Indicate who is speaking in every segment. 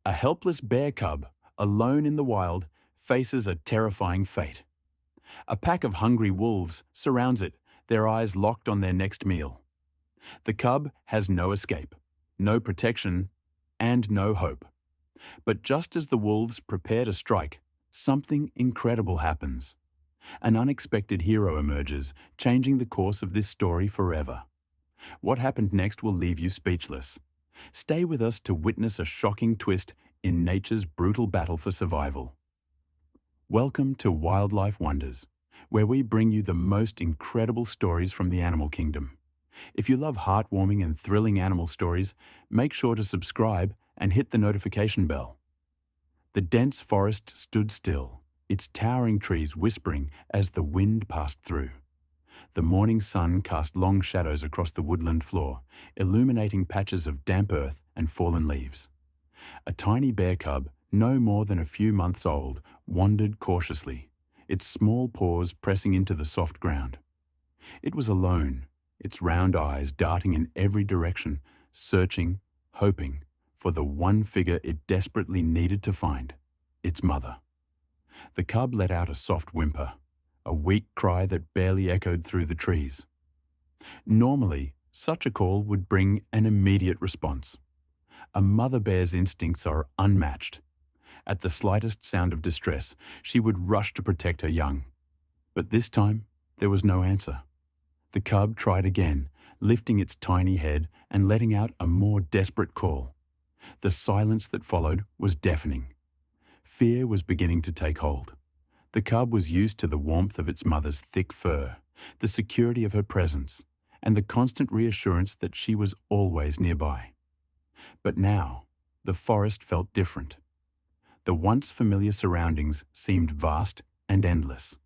Speaker 1: A helpless bear cub, alone in the wild, faces a terrifying fate. A pack of hungry wolves surrounds it, their eyes locked on their next meal. The cub has no escape, no protection, and no hope. But just as the wolves prepare to strike, something incredible happens. An unexpected hero emerges, changing the course of this story forever. What happened next will leave you speechless. Stay with us to witness a shocking twist in nature's brutal battle for survival. Welcome to Wildlife Wonders, where we bring you the most incredible stories from the animal kingdom. If you love heartwarming and thrilling animal stories, make sure to subscribe and hit the notification bell. The dense forest stood still, its towering trees whispering as the wind passed through. The morning sun cast long shadows across the woodland floor, illuminating patches of damp earth and fallen leaves. A tiny bear cub, no more than a few months old, wandered cautiously, its small paws pressing into the soft ground. It was alone, its round eyes darting in every direction, searching, hoping for the one figure it desperately needed to find, its mother. The cub let out a soft whimper, a weak cry that barely echoed through the trees. Normally, such a call would bring an immediate response. A mother bear's instincts are unmatched. At the slightest sound of distress, she would rush to protect her young. But this time, there was no answer. The cub tried again, lifting its tiny head and letting out a more desperate call. The silence that followed was deafening. Fear was beginning to take hold. The cub was used to the warmth of its mother's thick fur, the security of her presence, and the constant reassurance that she was always nearby. But now, the forest felt different. The once familiar surroundings seemed vast and endless.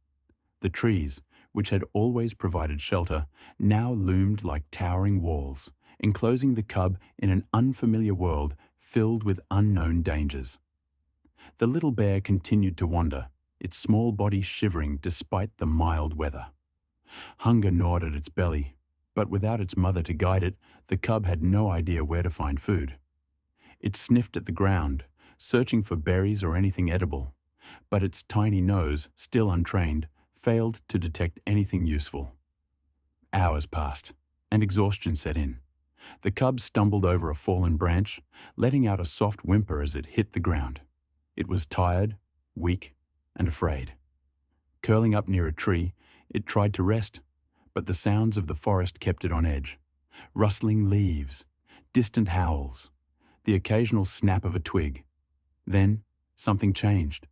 Speaker 1: The trees, which had always provided shelter, now loomed like towering walls, enclosing the cub in an unfamiliar world filled with unknown dangers. The little bear continued to wander, its small body shivering despite the mild weather. Hunger gnawed at its belly, but without its mother to guide it, the cub had no idea where to find food. It sniffed at the ground, searching for berries or anything edible, but its tiny nose, still untrained, failed to detect anything useful. Hours passed, and exhaustion set in. The cub stumbled over a fallen branch, letting out a soft whimper as it hit the ground. It was tired, weak, and afraid. Curling up near a tree, it tried to rest, but the sounds of the forest kept it on edge. Rustling leaves, distant howls, the occasional snap of a twig. Then, something changed.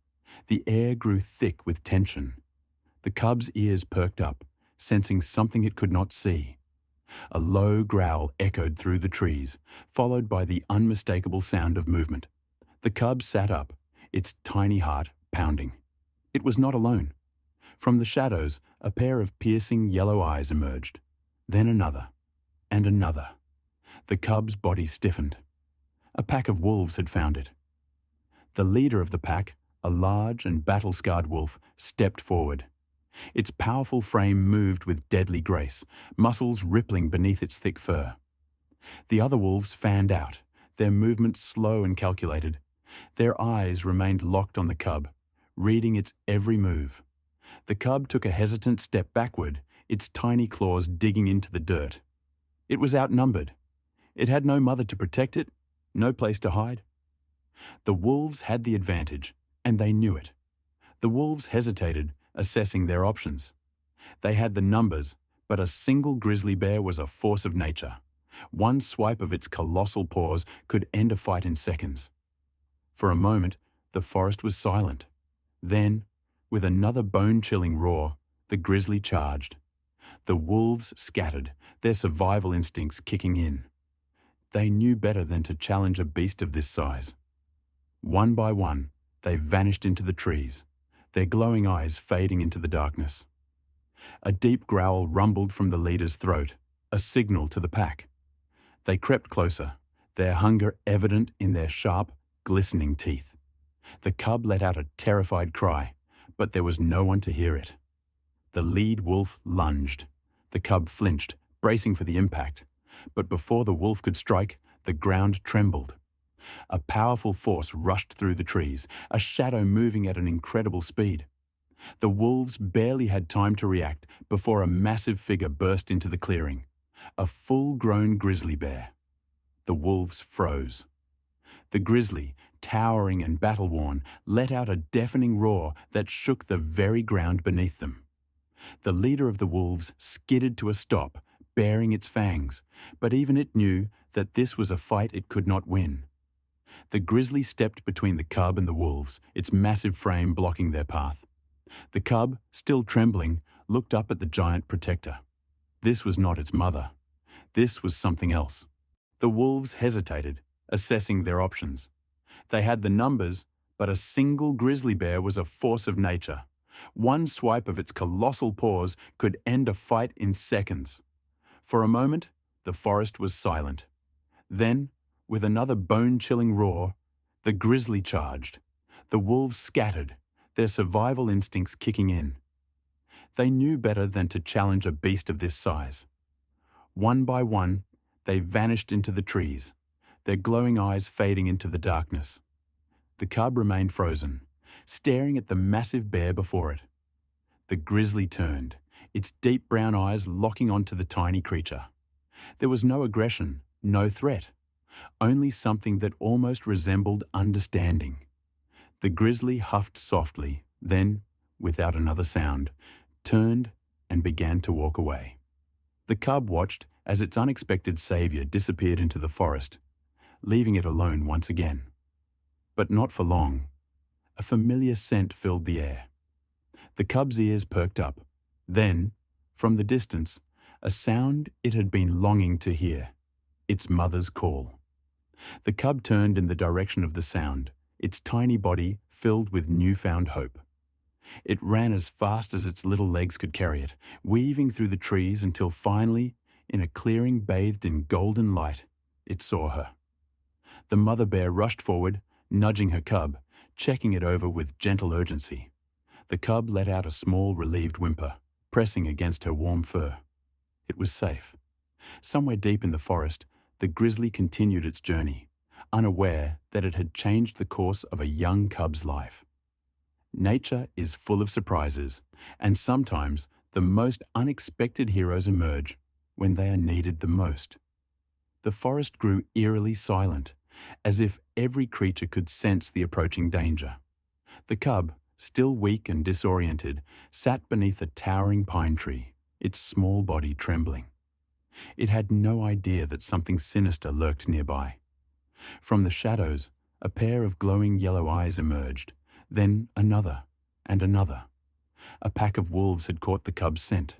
Speaker 1: The air grew thick with tension. The cub's ears perked up, sensing something it could not see. A low growl echoed through the trees, followed by the unmistakable sound of movement. The cub sat up, its tiny heart pounding. It was not alone. From the shadows, a pair of piercing yellow eyes emerged. Then another, and another. The cub's body stiffened. A pack of wolves had found it. The leader of the pack, a large and battle-scarred wolf, stepped forward. Its powerful frame moved with deadly grace, muscles rippling beneath its thick fur. The other wolves fanned out, their movements slow and calculated. Their eyes remained locked on the cub, reading its every move. The cub took a hesitant step backward, its tiny claws digging into the dirt. It was outnumbered. It had no mother to protect it, no place to hide. The wolves had the advantage, and they knew it. The wolves hesitated, assessing their options. They had the numbers, but a single grizzly bear was a force of nature. One swipe of its colossal paws could end a fight in seconds. For a moment, the forest was silent. Then, with another bone-chilling roar, the grizzly charged. The wolves scattered, their survival instincts kicking in. They knew better than to challenge a beast of this size. One by one, they vanished into the trees, their glowing eyes fading into the darkness. A deep growl rumbled from the leader's throat, a signal to the pack. They crept closer, their hunger evident in their sharp, glistening teeth. The cub let out a terrified cry, but there was no one to hear it. The lead wolf lunged. The cub flinched, bracing for the impact. But before the wolf could strike, the ground trembled. A powerful force rushed through the trees, a shadow moving at an incredible speed. The wolves barely had time to react before a massive figure burst into the clearing. A full-grown grizzly bear. The wolves froze. The grizzly, towering and battle-worn, let out a deafening roar that shook the very ground beneath them. The leader of the wolves skidded to a stop, baring its fangs, but even it knew that this was a fight it could not win. The grizzly stepped between the cub and the wolves, its massive frame blocking their path. The cub, still trembling, looked up at the giant protector. This was not its mother. This was something else. The wolves hesitated, assessing their options. They had the numbers, but a single grizzly bear was a force of nature. One swipe of its colossal paws could end a fight in seconds. For a moment, the forest was silent. Then, with another bone-chilling roar, the grizzly charged. The wolves scattered, their survival instincts kicking in. They knew better than to challenge a beast of this size. One by one, they vanished into the trees, their glowing eyes fading into the darkness. The cub remained frozen, staring at the massive bear before it. The grizzly turned, its deep brown eyes locking onto the tiny creature. There was no aggression, no threat, only something that almost resembled understanding. The grizzly huffed softly, then, without another sound, turned and began to walk away. The cub watched as its unexpected savior disappeared into the forest, leaving it alone once again. But not for long. A familiar scent filled the air. The cub's ears perked up. Then, from the distance, a sound it had been longing to hear, its mother's call. The cub turned in the direction of the sound, its tiny body filled with newfound hope. It ran as fast as its little legs could carry it, weaving through the trees until finally, in a clearing bathed in golden light, it saw her. The mother bear rushed forward, nudging her cub, checking it over with gentle urgency. The cub let out a small, relieved whimper, pressing against her warm fur. It was safe. Somewhere deep in the forest, the grizzly continued its journey, unaware that it had changed the course of a young cub's life. Nature is full of surprises, and sometimes the most unexpected heroes emerge when they are needed the most. The forest grew eerily silent, as if every creature could sense the approaching danger. The cub, still weak and disoriented, sat beneath a towering pine tree, its small body trembling. It had no idea that something sinister lurked nearby. From the shadows, a pair of glowing yellow eyes emerged, then another and another. A pack of wolves had caught the cub's scent.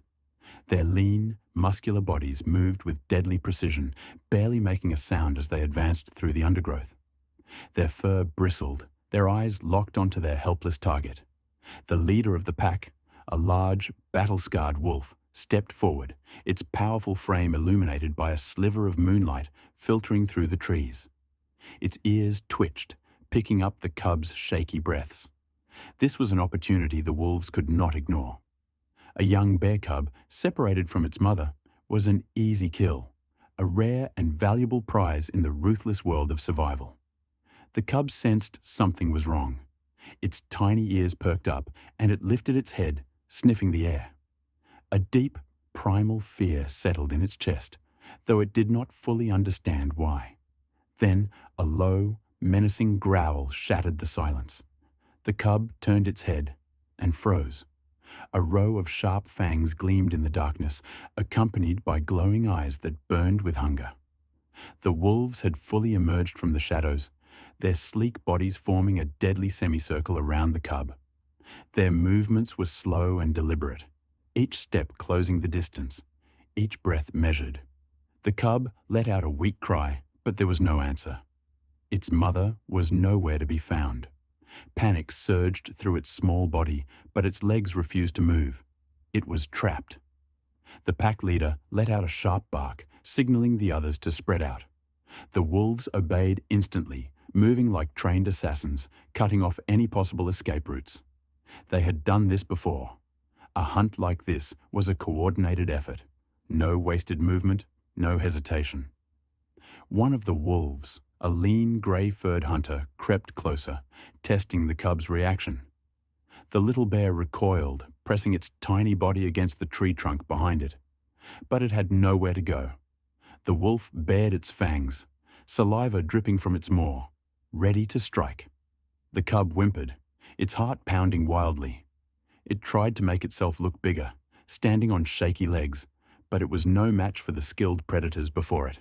Speaker 1: Their lean, muscular bodies moved with deadly precision, barely making a sound as they advanced through the undergrowth. Their fur bristled, their eyes locked onto their helpless target. The leader of the pack, a large, battle-scarred wolf, stepped forward, its powerful frame illuminated by a sliver of moonlight filtering through the trees. Its ears twitched, picking up the cub's shaky breaths. This was an opportunity the wolves could not ignore. A young bear cub, separated from its mother, was an easy kill, a rare and valuable prize in the ruthless world of survival. The cub sensed something was wrong. Its tiny ears perked up, and it lifted its head, sniffing the air. A deep, primal fear settled in its chest, though it did not fully understand why. Then a low, menacing growl shattered the silence. The cub turned its head and froze. A row of sharp fangs gleamed in the darkness, accompanied by glowing eyes that burned with hunger. The wolves had fully emerged from the shadows, their sleek bodies forming a deadly semicircle around the cub. Their movements were slow and deliberate, each step closing the distance, each breath measured. The cub let out a weak cry, but there was no answer. Its mother was nowhere to be found. Panic surged through its small body, but its legs refused to move. It was trapped. The pack leader let out a sharp bark, signaling the others to spread out. The wolves obeyed instantly, moving like trained assassins, cutting off any possible escape routes. They had done this before. A hunt like this was a coordinated effort. No wasted movement, no hesitation. One of the wolves, A lean, grey-furred hunter crept closer, testing the cub's reaction. The little bear recoiled, pressing its tiny body against the tree trunk behind it. But it had nowhere to go. The wolf bared its fangs, saliva dripping from its maw, ready to strike. The cub whimpered, its heart pounding wildly. It tried to make itself look bigger, standing on shaky legs, but it was no match for the skilled predators before it.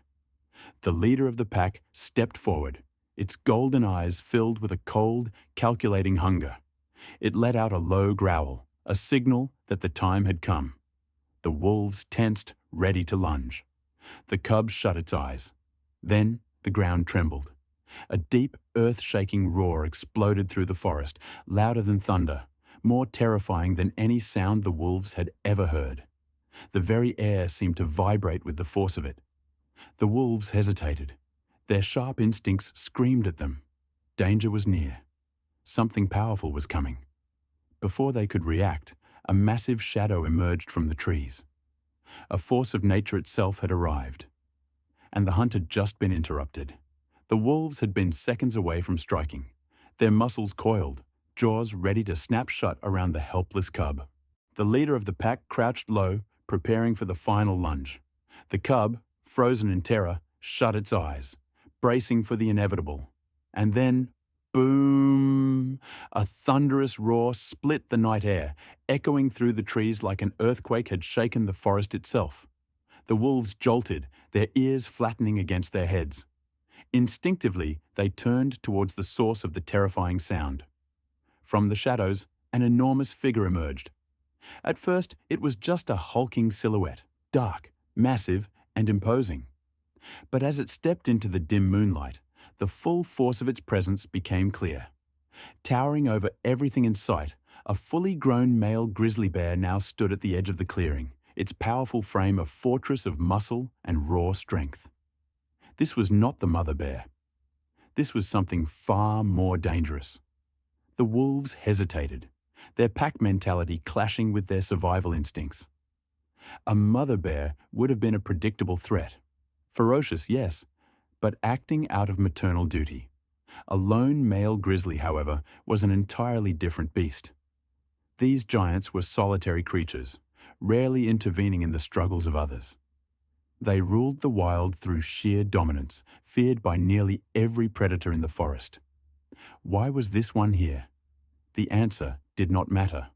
Speaker 1: The leader of the pack stepped forward, its golden eyes filled with a cold, calculating hunger. It let out a low growl, a signal that the time had come. The wolves tensed, ready to lunge. The cub shut its eyes. Then the ground trembled. A deep, earth-shaking roar exploded through the forest, louder than thunder, more terrifying than any sound the wolves had ever heard. The very air seemed to vibrate with the force of it. The wolves hesitated. Their sharp instincts screamed at them. Danger was near. Something powerful was coming. Before they could react, a massive shadow emerged from the trees. A force of nature itself had arrived. And the hunt had just been interrupted. The wolves had been seconds away from striking, their muscles coiled, jaws ready to snap shut around the helpless cub. The leader of the pack crouched low, preparing for the final lunge. The cub, frozen in terror, shut its eyes, bracing for the inevitable. And then, boom! A thunderous roar split the night air, echoing through the trees like an earthquake had shaken the forest itself. The wolves jolted, their ears flattening against their heads. Instinctively, they turned towards the source of the terrifying sound. From the shadows, an enormous figure emerged. At first, it was just a hulking silhouette, dark, massive, and imposing. But as it stepped into the dim moonlight, the full force of its presence became clear. Towering over everything in sight, a fully grown male grizzly bear now stood at the edge of the clearing, its powerful frame a fortress of muscle and raw strength. This was not the mother bear. This was something far more dangerous. The wolves hesitated, their pack mentality clashing with their survival instincts. A mother bear would have been a predictable threat. Ferocious, yes, but acting out of maternal duty. A lone male grizzly, however, was an entirely different beast. These giants were solitary creatures, rarely intervening in the struggles of others. They ruled the wild through sheer dominance, feared by nearly every predator in the forest. Why was this one here? The answer did not matter.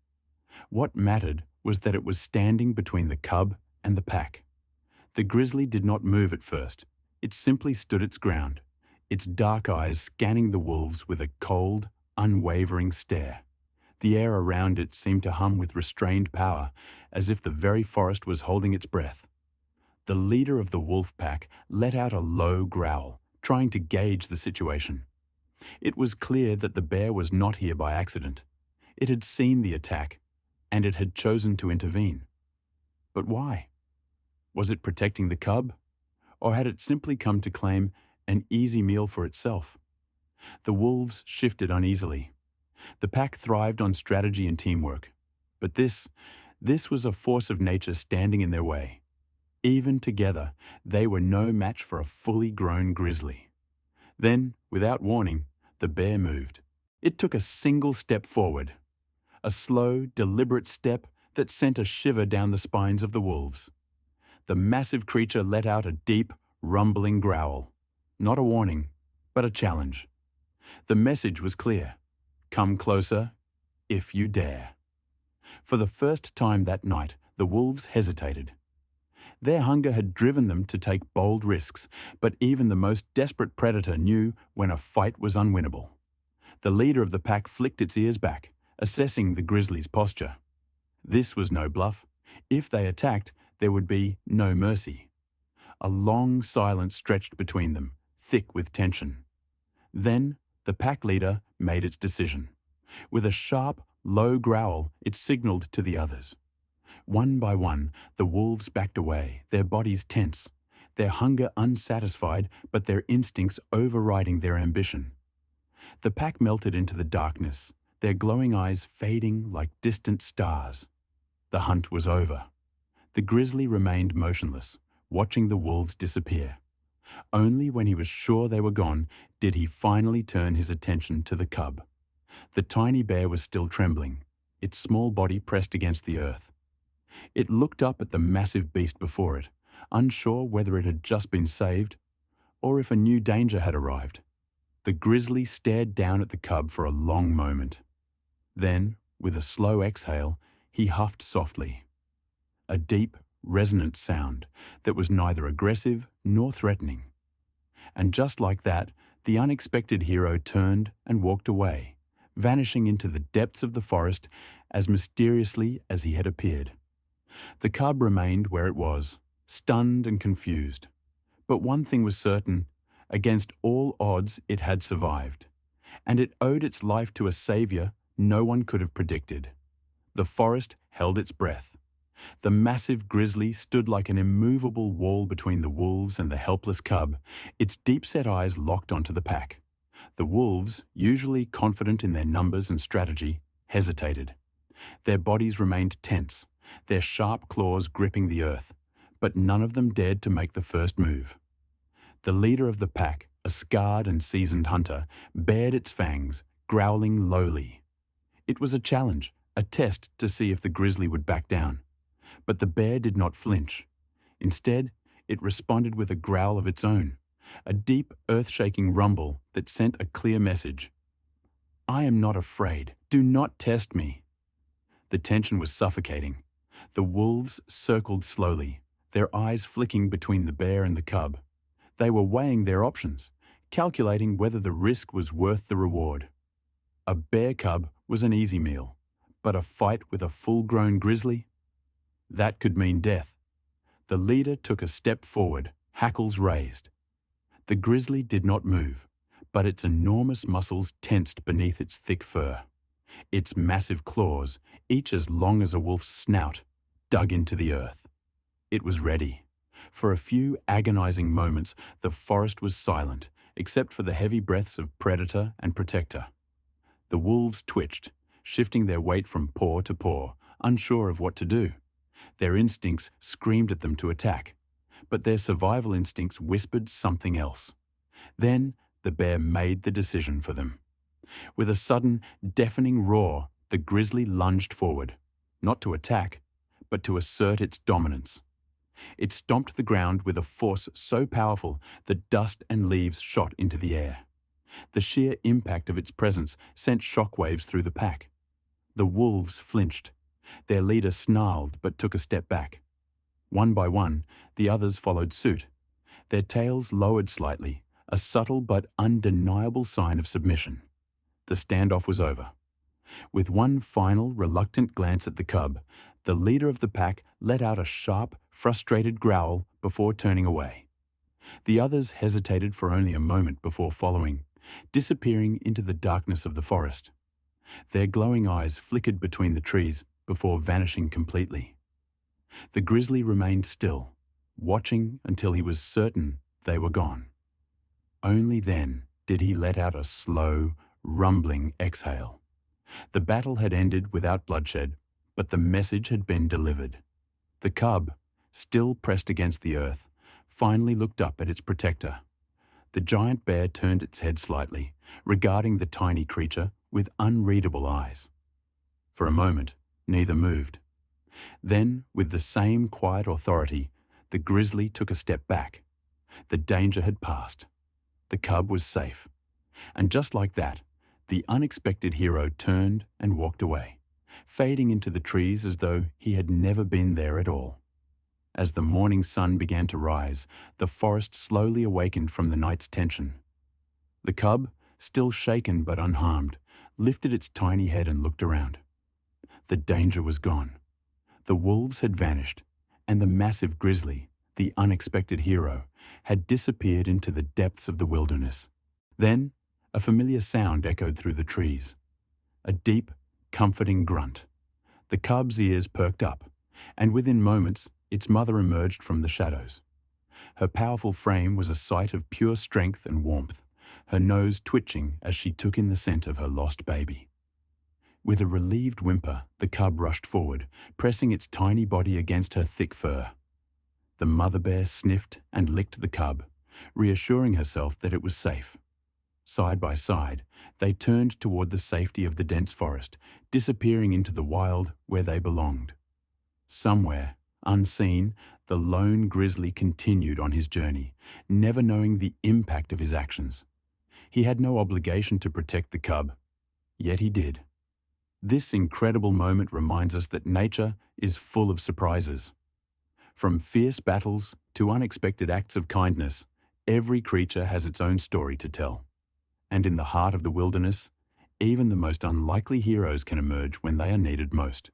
Speaker 1: What mattered was that it was standing between the cub and the pack. The grizzly did not move at first. It simply stood its ground, its dark eyes scanning the wolves with a cold, unwavering stare. The air around it seemed to hum with restrained power, as if the very forest was holding its breath. The leader of the wolf pack let out a low growl, trying to gauge the situation. It was clear that the bear was not here by accident. It had seen the attack, and it had chosen to intervene. But why? Was it protecting the cub? Or had it simply come to claim an easy meal for itself? The wolves shifted uneasily. The pack thrived on strategy and teamwork. But this was a force of nature standing in their way. Even together, they were no match for a fully grown grizzly. Then, without warning, the bear moved. It took a single step forward. A slow, deliberate step that sent a shiver down the spines of the wolves. The massive creature let out a deep, rumbling growl. Not a warning, but a challenge. The message was clear. Come closer, if you dare. For the first time that night, the wolves hesitated. Their hunger had driven them to take bold risks, but even the most desperate predator knew when a fight was unwinnable. The leader of the pack flicked its ears back, assessing the grizzly's posture. This was no bluff. If they attacked, there would be no mercy. A long silence stretched between them, thick with tension. Then, the pack leader made its decision. With a sharp, low growl, it signaled to the others. One by one, the wolves backed away, their bodies tense, their hunger unsatisfied, but their instincts overriding their ambition. The pack melted into the darkness, their glowing eyes fading like distant stars. The hunt was over. The grizzly remained motionless, watching the wolves disappear. Only when he was sure they were gone did he finally turn his attention to the cub. The tiny bear was still trembling, its small body pressed against the earth. It looked up at the massive beast before it, unsure whether it had just been saved or if a new danger had arrived. The grizzly stared down at the cub for a long moment. Then, with a slow exhale, he huffed softly. A deep, resonant sound that was neither aggressive nor threatening. And just like that, the unexpected hero turned and walked away, vanishing into the depths of the forest as mysteriously as he had appeared. The cub remained where it was, stunned and confused. But one thing was certain: against all odds it had survived, and it owed its life to a savior no one could have predicted. The forest held its breath. The massive grizzly stood like an immovable wall between the wolves and the helpless cub, its deep-set eyes locked onto the pack. The wolves, usually confident in their numbers and strategy, hesitated. Their bodies remained tense, their sharp claws gripping the earth, but none of them dared to make the first move. The leader of the pack, a scarred and seasoned hunter, bared its fangs, growling lowly. It was a challenge, a test to see if the grizzly would back down. But the bear did not flinch. Instead, it responded with a growl of its own, a deep, earth-shaking rumble that sent a clear message. "I am not afraid. Do not test me." The tension was suffocating. The wolves circled slowly, their eyes flicking between the bear and the cub. They were weighing their options, calculating whether the risk was worth the reward. A bear cub was an easy meal, but a fight with a full-grown grizzly? That could mean death. The leader took a step forward, hackles raised. The grizzly did not move, but its enormous muscles tensed beneath its thick fur. Its massive claws, each as long as a wolf's snout, dug into the earth. It was ready. For a few agonizing moments, the forest was silent, except for the heavy breaths of predator and protector. The wolves twitched, shifting their weight from paw to paw, unsure of what to do. Their instincts screamed at them to attack, but their survival instincts whispered something else. Then the bear made the decision for them. With a sudden, deafening roar, the grizzly lunged forward, not to attack, but to assert its dominance. It stomped the ground with a force so powerful that dust and leaves shot into the air. The sheer impact of its presence sent shockwaves through the pack. The wolves flinched. Their leader snarled but took a step back. One by one, the others followed suit. Their tails lowered slightly, a subtle but undeniable sign of submission. The standoff was over. With one final, reluctant glance at the cub, the leader of the pack let out a sharp, frustrated growl before turning away. The others hesitated for only a moment before following, disappearing into the darkness of the forest. Their glowing eyes flickered between the trees before vanishing completely. The grizzly remained still, watching until he was certain they were gone. Only then did he let out a slow, rumbling exhale. The battle had ended without bloodshed, but the message had been delivered. The cub, still pressed against the earth, finally looked up at its protector. The giant bear turned its head slightly, regarding the tiny creature with unreadable eyes. For a moment, neither moved. Then, with the same quiet authority, the grizzly took a step back. The danger had passed. The cub was safe. And just like that, the unexpected hero turned and walked away, fading into the trees as though he had never been there at all. As the morning sun began to rise, the forest slowly awakened from the night's tension. The cub, still shaken but unharmed, lifted its tiny head and looked around. The danger was gone. The wolves had vanished, and the massive grizzly, the unexpected hero, had disappeared into the depths of the wilderness. Then, a familiar sound echoed through the trees. A deep, comforting grunt. The cub's ears perked up, and within moments, its mother emerged from the shadows. Her powerful frame was a sight of pure strength and warmth, her nose twitching as she took in the scent of her lost baby. With a relieved whimper, the cub rushed forward, pressing its tiny body against her thick fur. The mother bear sniffed and licked the cub, reassuring herself that it was safe. Side by side, they turned toward the safety of the dense forest, disappearing into the wild where they belonged. Somewhere, unseen, the lone grizzly continued on his journey, never knowing the impact of his actions. He had no obligation to protect the cub, yet he did. This incredible moment reminds us that nature is full of surprises. From fierce battles to unexpected acts of kindness, every creature has its own story to tell. And in the heart of the wilderness, even the most unlikely heroes can emerge when they are needed most.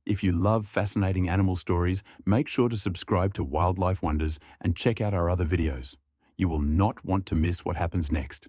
Speaker 1: If you love fascinating animal stories, make sure to subscribe to Wildlife Wonders and check out our other videos. You will not want to miss what happens next.